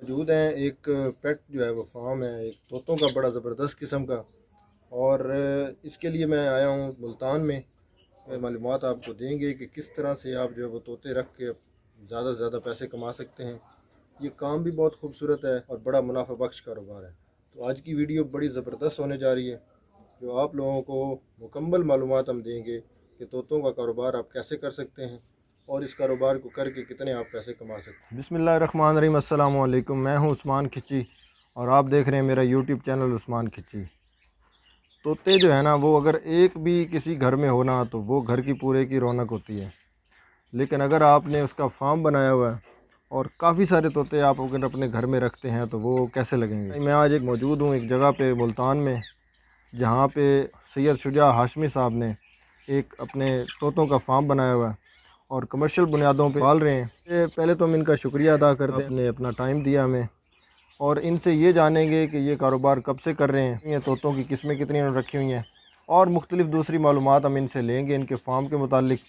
मौजूद हैं। एक पेट जो है वो फार्म है, एक तोतों का बड़ा ज़बरदस्त किस्म का। और इसके लिए मैं आया हूँ मुल्तान में। मालूमात आपको देंगे कि किस तरह से आप जो है वो तोते रख के ज़्यादा से ज़्यादा पैसे कमा सकते हैं। ये काम भी बहुत खूबसूरत है और बड़ा मुनाफा बख्श कारोबार है। तो आज की वीडियो बड़ी ज़बरदस्त होने जा रही है, जो आप लोगों को मुकम्मल मालूमात हम देंगे कि तोतों का कारोबार आप कैसे कर सकते हैं और इस कारोबार को करके कितने आप पैसे कमा सकते हैं। बिस्मिल्लाहिर्रहमानिर्रहीम, अस्सलाम वालेकुम। मैं हूं उस्मान खिची और आप देख रहे हैं मेरा यूट्यूब चैनल उस्मान खिची। तोते जो है ना, वो अगर एक भी किसी घर में हो ना तो वो घर की पूरे की रौनक होती है। लेकिन अगर आपने उसका फार्म बनाया हुआ है और काफ़ी सारे तोते आप अगर अपने घर में रखते हैं तो वो कैसे लगेंगे। मैं आज एक मौजूद हूँ एक जगह पे मुल्तान में, जहाँ पे सैयद शुजा हाशमी साहब ने एक अपने तोतों का फार्म बनाया हुआ है और कमर्शियल बुनियादों पे पाल रहे हैं। पहले तो हम इनका शुक्रिया अदा करते हैं, आपने अपना टाइम दिया हमें। और इनसे ये जानेंगे कि ये कारोबार कब से कर रहे हैं, ये तोतों की किस्में कितनी उन्होंने रखी हुई हैं और मुख्तलिफ़ दूसरी मालूमात हम इनसे लेंगे इनके फार्म के मुतालिक।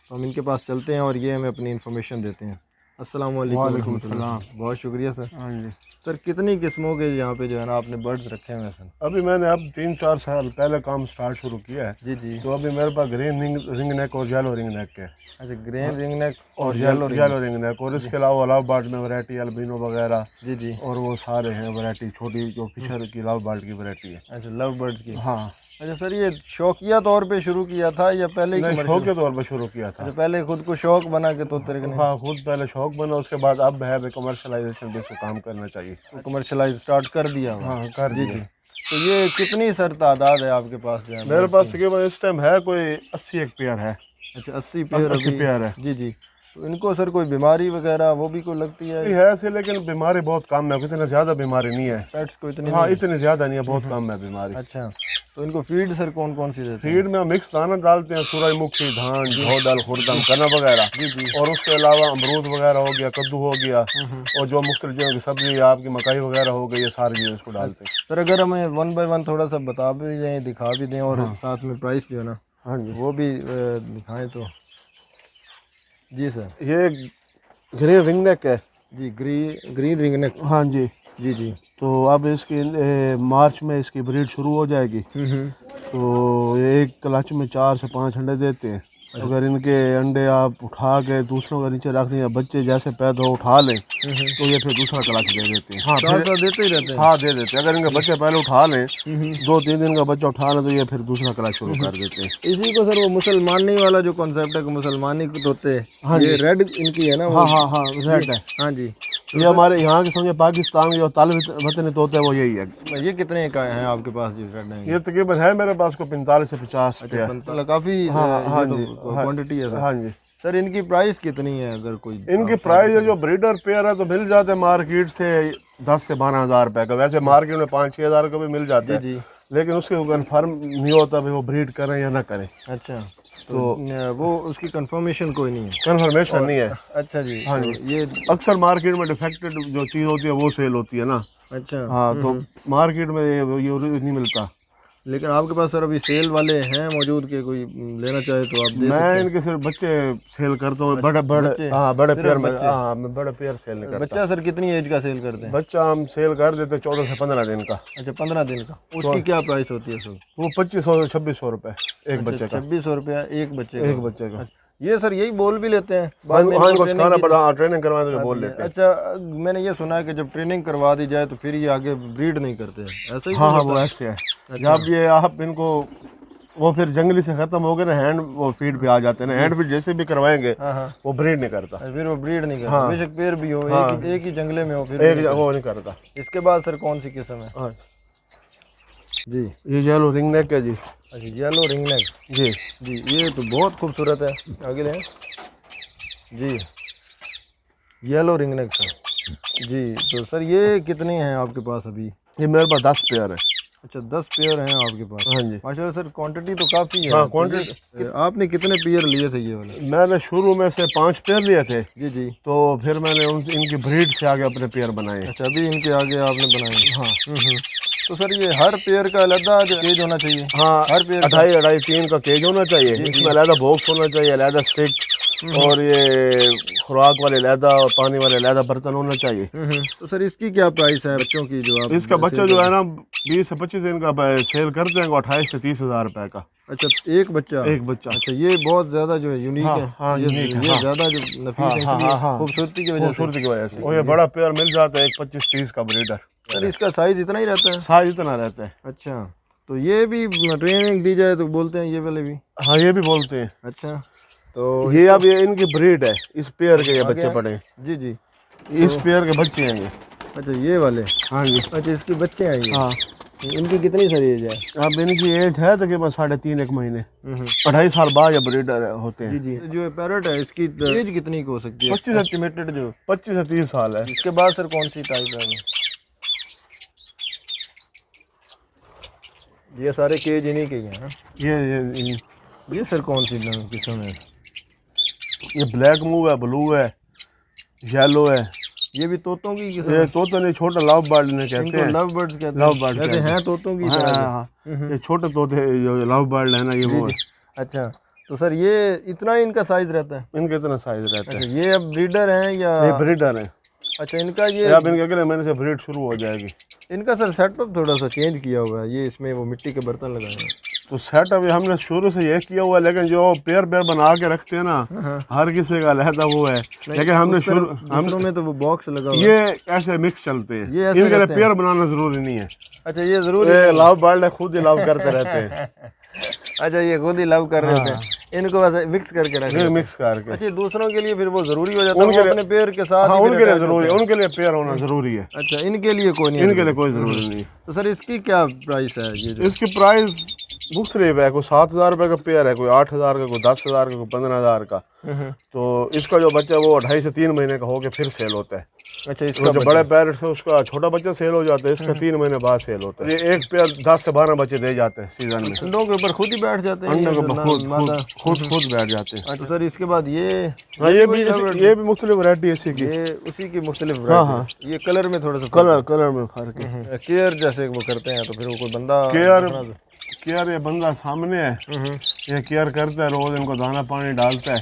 तो हम इनके पास चलते हैं और ये हमें अपनी इन्फॉर्मेशन देते हैं। अस्सलाम वालेकुम। वालेकुम सलाम। बहुत शुक्रिया सर। हाँ जी। सर कितनी किस्मों के यहाँ पे जो है ना आपने बर्ड्स रखे हुए हैं सर? अभी मैंने अब 3-4 साल पहले काम स्टार्ट शुरू किया है। जी जी। तो अभी मेरे पास ग्रीन रिंग नेक और येलो रिंग नेक है। अच्छा, ग्रीन रिंग नेक और येलो रिंग नेक, और इसके अलावा लव बर्ड में वैरायटी अल्बिनो वगैरह। जी जी। और वो सारे हैं वैरायटी, छोटी जो फिशर की लव बर्ड की वैरायटी है। अच्छा, लव बर्ड्स की। हाँ। अच्छा सर, ये शौकिया तौर पे शुरू किया था या पहले ही शौक के तौर पर शुरू किया था। अच्छा, पहले खुद को शौक बना के तोते रखने? हाँ, खुद पहले शौक बना, उसके बाद अब है कमर्शलाइजेशन पे काम करना चाहिए। कमर्शलाइज स्टार्ट कर दिया? हाँ, कर जी दिया। जी। तो ये कितनी सर तादाद है आपके पास जो है? मेरे पास तकरीबन इस टाइम है कोई 80 एक पेयर है। अच्छा, 80 पेयर? 80 पेयर है। जी जी। तो इनको सर कोई बीमारी वगैरह वो भी कोई लगती है? है से, लेकिन बीमारी बहुत कम है, इतनी ज़्यादा बीमारी नहीं है। पेट्स को इतनी? हाँ, इतनी ज़्यादा नहीं है, बहुत कम है बीमारी। अच्छा, तो इनको फीड सर कौन कौन सी देते हैं? फीड में मिक्स दाना डालते हैं, सूरजमुखी, धान, घोड़ल, खुरदम, कना वगैरह। जी जी। और उसके अलावा अमरूद वगैरह हो गया, कद्दू हो गया, और जो मुख्तलिफ जो की सब्जी आपकी मकई वगैरह हो गई, ये सारी चीज़ें इसको डालते हैं। सर अगर हमें 1 बाय 1 थोड़ा सा बता भी दें, दिखा भी दें और साथ में प्राइस जो है ना हाँ जी, वो भी दिखाएं तो। जी सर। ये ग्रीन रिंग नेक है जी, ग्रीन रिंग नेक। हाँ जी। जी जी। तो अब इसकी मार्च में इसकी ब्रीड शुरू हो जाएगी। तो ये एक क्लच में 4 से 5 अंडे देते हैं। अगर इनके अंडे आप उठा के दूसरों के नीचे रख दें, बच्चे जैसे पैदा हो उठा लें, तो ये फिर दूसरा क्लच दे देते हैं। हाँ, साथ देते ही रहते हैं। साथ दे देते हैं। अगर इनके बच्चे पहले उठा लें, 2-3 दिन का बच्चा उठा लें, तो ये फिर दूसरा क्लच शुरू कर देते हैं। इसी को सर वो मुसलमानी वाला जो कॉन्सेप्ट है कि मुसलमानी को तोते, हाँ ये जी। रेड इनकी है ना? हाँ हाँ हाँ, रेड है। हाँ जी। ये हमारे यहाँ के समझे पाकिस्तान के जो ताल वतनी तोते हैं वो यही है। ये कितने का है आपके पास जी रेड है? ये तकरीबन है मेरे पास को 45 से 50 अच्छा, 45 काफ़ी हाँ जी, क्वांटिटी है सर। हाँ जी। सर इनकी प्राइस कितनी है अगर कोई? इनकी प्राइस है जो ब्रीडर पेयर है तो मिल जाते हैं मार्केट से 10 से 12 हज़ार रुपये का। वैसे मार्केट में 5-6 हज़ार का भी मिल जाता है। जी। लेकिन उसके कन्फर्म नहीं होता भाई वो ब्रीड करें या ना करें। अच्छा, तो वो उसकी कंफर्मेशन कोई नहीं है? कन्फर्मेशन नहीं है। अच्छा जी। हाँ तो जी। ये अक्सर मार्केट में डिफेक्टेड जो चीज़ होती है वो सेल होती है ना। अच्छा। हाँ, तो मार्केट में ये नहीं मिलता। लेकिन आपके पास सर अभी सेल वाले हैं मौजूद के, कोई लेना चाहे तो आप दे सकते मैं हैं। इनके सिर्फ बच्चे सेल करता हूँ, बड़े हाँ बड़े पेयर में। हाँ, मैं बड़े पेयर सेल नहीं करता। बच्चा सर कितनी एज का सेल करते हैं? बच्चा हम सेल कर देते हैं 14 से 15 दिन का। अच्छा, 15 दिन का। उसकी क्या प्राइस होती है सर? वो 2500 से 2600 रुपये एक बच्चे का। 2600 रुपया एक बच्चे का। ये सर यही बोल भी लेते हैं? हाँ, इनको सिखाना पड़ा, ट्रेनिंग करवाने तो बोल लेते हैं। अच्छा, मैंने ये सुना है कि जब ट्रेनिंग करवा दी जाए तो फिर ये आगे ब्रीड नहीं करते हैं, ऐसा ही? हाँ हाँ, वो ऐसे है। जब ये आप इनको वो फिर जंगली से खत्म हो गए ना, हैंड वो फीड पे आ जाते हैं ना, हैंड फीड जैसे भी करवाएंगे वो ब्रीड नहीं करता। फिर वो ब्रीड नहीं करता, बेशक पेड़ भी हो, एक ही जंगले में हो, फिर वो नहीं करता। इसके बाद सर कौन सी किस्म है? हाँ जी, ये येलो रिंग नेक है जी। अच्छा, येलो रिंग नेक। जी जी, ये तो बहुत खूबसूरत है। आगे लें जी, येलो रिंग नेक सर। जी, तो सर ये कितने हैं आपके पास अभी? ये मेरे पास 10 पेयर है। अच्छा, 10 पेयर हैं आपके पास? हाँ जी। माशाल्लाह सर, क्वांटिटी तो काफ़ी है। हाँ, क्वांटिटी। आपने कितने पेयर लिए थे ये वाले? मैंने शुरू में से 5 पेयर लिए थे। जी जी। तो फिर मैंने इनकी ब्रीड से आगे अपने पेयर बनाए। अच्छा, अभी इनके आगे आपने बनाए? हाँ। तो सर ये हर पेयर का अलग जो केज होना चाहिए? हाँ, हर पेयर 2.5-2.5-3 का केज होना चाहिए। इसमें अलहदा बॉक्स होना चाहिए, अलहदा स्टिक, और ये खुराक वाले लहदा और पानी वाले लहदा बर्तन होना चाहिए। तो सर इसकी क्या प्राइस है बच्चों की जो आप इसका बच्चा जो है ना 20 से 25 दिन का सेल करते हैं 28 से 30 हज़ार रुपए का। अच्छा एक बच्चा। अच्छा ये बहुत ज्यादा जो है यूनिक है। हाँ, ये यूनिक है, ये ज्यादा जो नफीस है इसलिए खूबसूरती की वजह से। और ये बड़ा पेयर मिल जाता है एक 25-30 का ब्रीडर। सर इसका साइज इतना ही रहता है? साइज इतना रहता है। अच्छा, तो ये भी ट्रेनिंग दी जाए तो बोलते हैं ये वाले भी? हाँ ये भी बोलते हैं। अच्छा, तो ये अब ये इनकी ब्रीड है, इस पेयर के ये बच्चे पड़े हैं। जी जी, इस पेयर के बच्चे हैं ये। अच्छा ये वाले? हाँ जी। अच्छा इसके बच्चे हैं ये? हाँ। इनकी कितनी सारी एज है? अब इनकी एज है तकरीबन 3.5 महीने। 2.5 साल बाद ये ब्रीडर होते हैं। जी जी। जो पैरट है इसकी एज कितनी की हो सकती है? 25 एस्टिमेटेड जो 25 से 30 साल है। इसके बाद सर कौन सी टाइप है? ये सारे केज इन्हीं के ही हैं? ये सर कौन सी किस्म है? ये ब्लैक मूव है, ब्लू है, येलो है। ये भी तोतों की किस्म? ये तोता नहीं, छोटा लव बर्ड ने कहते हैं। लव बर्ड्स कहते हैं? लव बर्ड वैसे हैं तोतों की तरह? हाँ, ये छोटे तोते जो लव बर्ड है ना ये वो है। अच्छा, तो सर ये इतना इनका साइज रहता है? इनका इतना साइज रहता है। अच्छा, ये अब ब्रीडर हैं या? ये ब्रीडर है। अच्छा, इनका ये अब इनके अगले महीने से ब्रीड शुरू हो जाएगी। इनका सर सेटअप थोड़ा सा चेंज किया हुआ है, ये इसमें वो मिट्टी के बर्तन लगाए हैं। तो सेटअप हमने शुरू से ये किया हुआ है, लेकिन जो पेयर बना के रखते हैं ना हर किसी का अलहदा वो है। लेकिन हमने शुरू में तो वो बॉक्स लगा हुआ है। ये ऐसे मिक्स चलते हैं, इनके लिए पेयर बनाना जरूरी नहीं है। अच्छा, ये जरूरी लव बर्ड खुद ही लव करते रहते हैं। अच्छा, ये खुद ही लव कर रहे थे, इनको वैसे मिक्स करके रखे? मिक्स करके। अच्छा, दूसरों के लिए फिर वो जरूरी हो जाता है अपने पेयर के साथ? हाँ, उनके लिए जरूरी है, उनके लिए पेयर होना जरूरी है। अच्छा, इनके लिए कोई नहीं? इनके लिए कोई जरूरी नहीं। तो सर इसकी क्या प्राइस है? ये इसकी प्राइस मुख्तलिफ है, कोई 7,000 रुपये का पेयर है, कोई 8,000 का, कोई 10,000 का, कोई 15,000 का। तो इसका जो बच्चा वो 2.5 से 3 महीने का होके फिर सेल होता है। अच्छा, इसका जो बड़े पैरेट से उसका छोटा बच्चा सेल हो जाता है, इसका 3 महीने बाद सेल होता है। ये एक पेयर 10 से 12 बच्चे दे जाते हैं सीजन में। अंडों के ऊपर खुद ही बैठ जाते हैं? अंडों के ऊपर खुद बैठ जाते हैं। अच्छा सर, इसके बाद ये भी मुख्तलिफ वैरायटी है इसी की। ये उसी की मुख्तलिफ? हाँ, ये कलर में थोड़ा सा कलर में फर्क है। केयर जैसे वो करते हैं तो फिर वो कोई बंदा केयर ये बंदा सामने है, ये केयर करता है, रोज इनको दाना पानी डालता है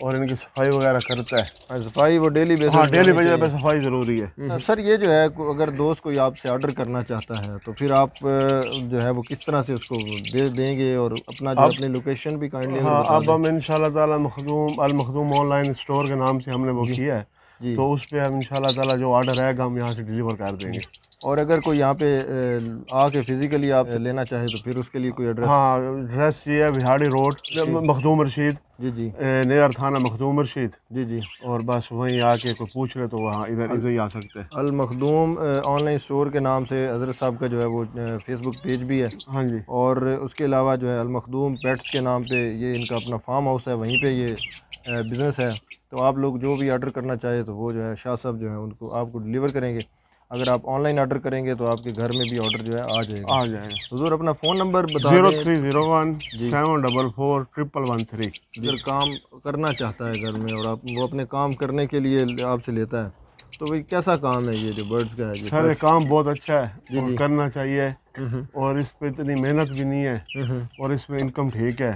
और इनकी सफाई वगैरह करता है। सफाई वो डेली बेसिस? हाँ, डेली बेसिस पे सफाई ज़रूरी है। सर ये जो है अगर दोस्त कोई आपसे ऑर्डर करना चाहता है तो फिर आप जो है वो किस तरह से उसको दे देंगे और अपना जो अपनी लोकेशन भी काइंडली? हाँ, अब हम इंशाल्लाह ताला अल मखदूम ऑनलाइन स्टोर के नाम से हमने वो किया है, तो उस पर हम इंशाल्लाह ताला जो ऑर्डर रहेगा हम यहाँ से डिलीवर कर देंगे। और अगर कोई यहाँ पे आके फिजिकली आप लेना चाहे तो फिर उसके लिए कोई एड्रेस? हाँ, एड्रेस ये है बिहाड़ी रोड मखदूम रशीद। जी जी। नियर थाना मखदूम रशीद। जी जी। और बस वहीं आके कोई पूछ ले तो वहाँ इधर ही आ सकते हैं। अल मखदूम ऑनलाइन स्टोर के नाम से हज़रत साहब का जो है वो फेसबुक पेज भी है। हाँ जी। और उसके अलावा जो है अल मखदूम पेट्स के नाम पे ये इनका अपना फार्म हाउस है, वहीं पे ये बिज़नेस है। तो आप लोग जो भी ऑर्डर करना चाहे तो वो जो है शाह साहब जो है उनको आपको डिलीवर करेंगे। अगर आप ऑनलाइन ऑर्डर करेंगे तो आपके घर में भी ऑर्डर जो है आ जाएगा। हुजूर अपना फ़ोन नंबर बता दें। 0301 744 11113। अगर काम करना चाहता है घर में और आप वो अपने काम करने के लिए आपसे लेता है तो भाई कैसा काम है ये जो बर्ड्स का है? सर ये काम बहुत अच्छा है और करना चाहिए, और इस पे इतनी मेहनत भी नहीं है और इसमें इनकम ठीक है,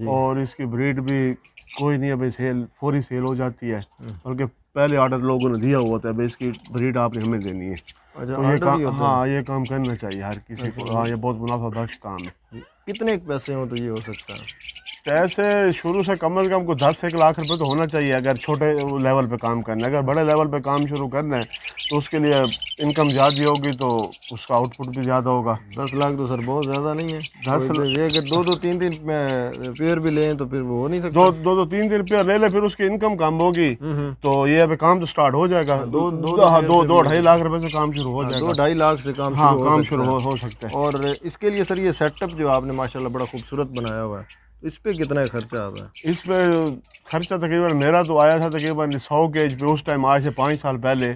और इसकी ब्रीड भी कोई नहीं है भाई, फौरी सेल हो जाती है, बल्कि पहले ऑर्डर लोगों ने दिया हुआ था भाई इसकी ब्रीड आपने हमें देनी है। अच्छा, तो ये काम, हाँ ये काम करना चाहिए हर किसी को। हाँ, ये बहुत मुनाफा बख्श काम है। कितने पैसे हो तो ये हो सकता है? पैसे शुरू से कम से कम को 10 से 1 लाख रुपए तो होना चाहिए अगर छोटे लेवल पे काम करना है। अगर बड़े लेवल पे काम शुरू करना है तो उसके लिए इनकम ज़्यादा होगी तो उसका आउटपुट भी ज़्यादा होगा। 10 लाख तो सर बहुत ज़्यादा नहीं है। 10 ये अगर 2-3 पेयर भी लें तो फिर वो हो नहीं सकता। 2-3 पेयर ले ले, फिर उसकी इनकम कम होगी तो ये अभी काम तो स्टार्ट हो जाएगा। 2-2.5 लाख रुपए से काम शुरू हो जाएगा। 2-2.5 लाख से काम शुरू हो सकता है। और इसके लिए सर ये सेटअप जो आपने माशाल्लाह बड़ा खूबसूरत बनाया हुआ है, इस पे कितना खर्चा आता है? इस पे खर्चा तकरीबन मेरा तो आया था तकरीबन 100 केज पे उस टाइम, आज से 5 साल पहले,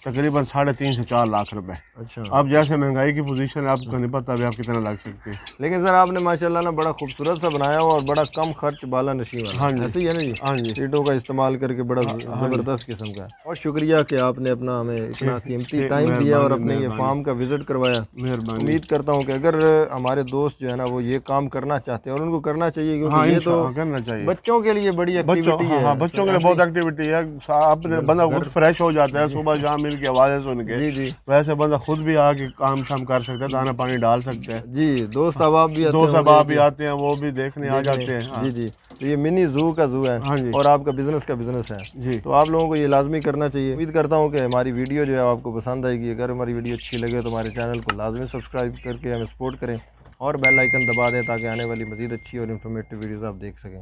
तकरीबन 3.5 से 4 लाख रुपए। अच्छा। अब जैसे महंगाई की पोजीशन है आपको नहीं पता अभी आप कितना लग सकते हैं। लेकिन सर आपने माशाल्लाह ना बड़ा खूबसूरत सा बनाया हुआ और बड़ा कम खर्च बाला नशीब है। हाँ जी, ऐसे ही है ना जी? हाँ जी। ईंटों का इस्तेमाल करके बड़ा ज़बरदस्त किस्म का। और शुक्रिया कि आपने अपना हमें इतना कीमती टाइम दिया और अपने ये फार्म का विज़िट करवाया। मेहरबानी। उम्मीद करता हूँ कि अगर हमारे दोस्त जो है ना वो ये काम करना चाहते हैं और उनको करना चाहिए चाहिए, क्योंकि हाँ, ये तो करना चाहिए बच्चों के लिए बड़ी एक्टिविटी है। हाँ, बच्चों के लिए बहुत एक्टिविटी है। अपने बंदा खुद फ्रेश हो जाता है सुबह शाम इनकी आवाज़ें सुन के। जी जी वैसे बंदा खुद भी आके काम शाम कर सकता है, दाना पानी डाल सकते हैं। जी, दोस्त अहबाब भी आते दोस्त होंगे अहबाब भी कि आते हैं, वो भी देखने आ जाते हैं। हाँ। जी जी, तो ये मिनी जू का जू है। हाँ जी। और आपका बिजनेस का बिजनेस है जी। तो आप लोगों को ये लाजमी करना चाहिए। उम्मीद करता हूँ कि हमारी वीडियो जो है आपको पसंद आएगी। अगर हमारी वीडियो अच्छी लगे तो हमारे चैनल को लाजमी सब्सक्राइब करके हमें सपोर्ट करें और बेल आइकन दबा दें ताकि आने वाली मज़ीद अच्छी और इन्फॉर्मेटिव वीडियोज़ आप देख सकें।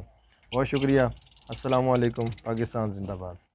बहुत शुक्रिया। अस्सलाम वालेकुम। पाकिस्तान जिंदाबाद।